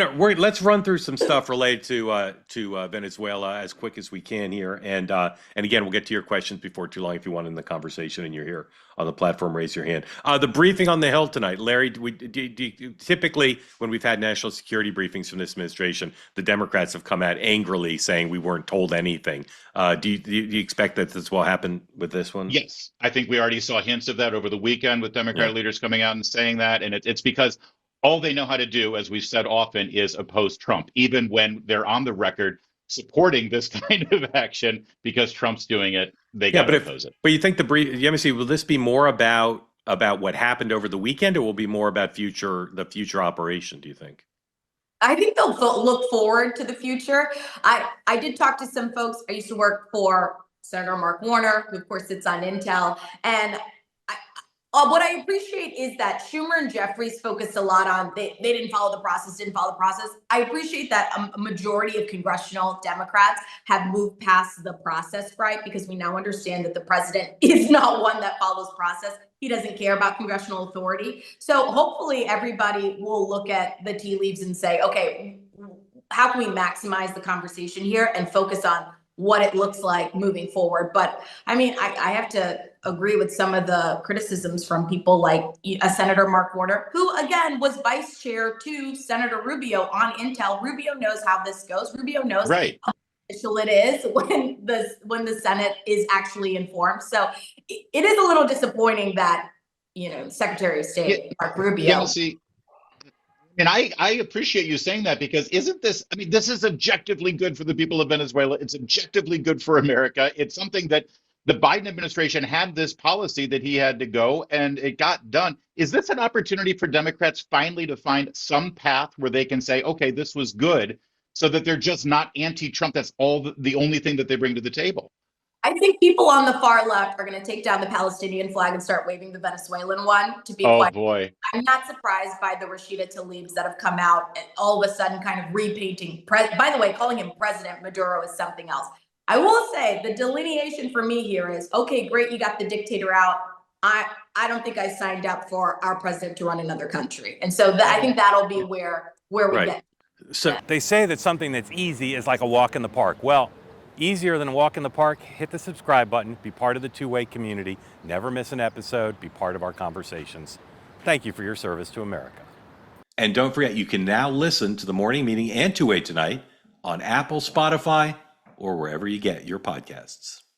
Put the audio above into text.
let's run through some stuff related to Venezuela as quick as we can here, and again, we'll get to your questions before too long if you want in the conversation and you're here on the platform. Raise your hand. The briefing on the Hill tonight, Larry. Typically, when we've had national security briefings from this administration, the Democrats have come out angrily saying we weren't told anything. Do you expect that this will happen with this one? Yes, I think we already saw hints of that over the weekend with Democrat leaders coming out and saying that, and it's because all they know how to do, as we've said often, is oppose Trump, even when they're on the record supporting this kind of action because Trump's doing it. They got to oppose it. But you think let me see, will this be more about what happened over the weekend, or will it be more about the future operation? Do you think? I think they'll look forward to the future. I did talk to some folks. I used to work for Senator Mark Warner, who of course sits on Intel, and what I appreciate is that Schumer and Jeffries focused a lot on they didn't follow the process. I appreciate that a majority of congressional Democrats have moved past the process, right? Because we now understand that the president is not one that follows process. He doesn't care about congressional authority. So hopefully everybody will look at the tea leaves and say, okay, how can we maximize the conversation here and focus on what it looks like moving forward? But I mean, I have to agree with some of the criticisms from people like Senator Mark Warner, who again was vice chair to Senator Rubio on Intel. Rubio knows how this goes. Rubio knows how official it is when the Senate is actually informed. So it is a little disappointing that, Secretary of State Mark Rubio. And I appreciate you saying that, because this is objectively good for the people of Venezuela. It's objectively good for America. It's something that the Biden administration had this policy that he had to go, and it got done. Is this an opportunity for Democrats finally to find some path where they can say, okay, this was good, so that they're just not anti-Trump? That's the only thing that they bring to the table. I think people on the far left are going to take down the Palestinian flag and start waving the Venezuelan one. Boy. I'm not surprised by the Rashida Tlaibs that have come out and all of a sudden kind of repainting. By the way, calling him President Maduro is something else. I will say the delineation for me here is, okay, great, you got the dictator out. I don't think I signed up for our president to run another country. And so I think that'll be where we get. So they say that something that's easy is like a walk in the park. Well, easier than a walk in the park, hit the subscribe button, be part of the two-way community, never miss an episode, be part of our conversations. Thank you for your service to America. And don't forget, you can now listen to the morning meeting and Two-Way Tonight on Apple, Spotify, or wherever you get your podcasts.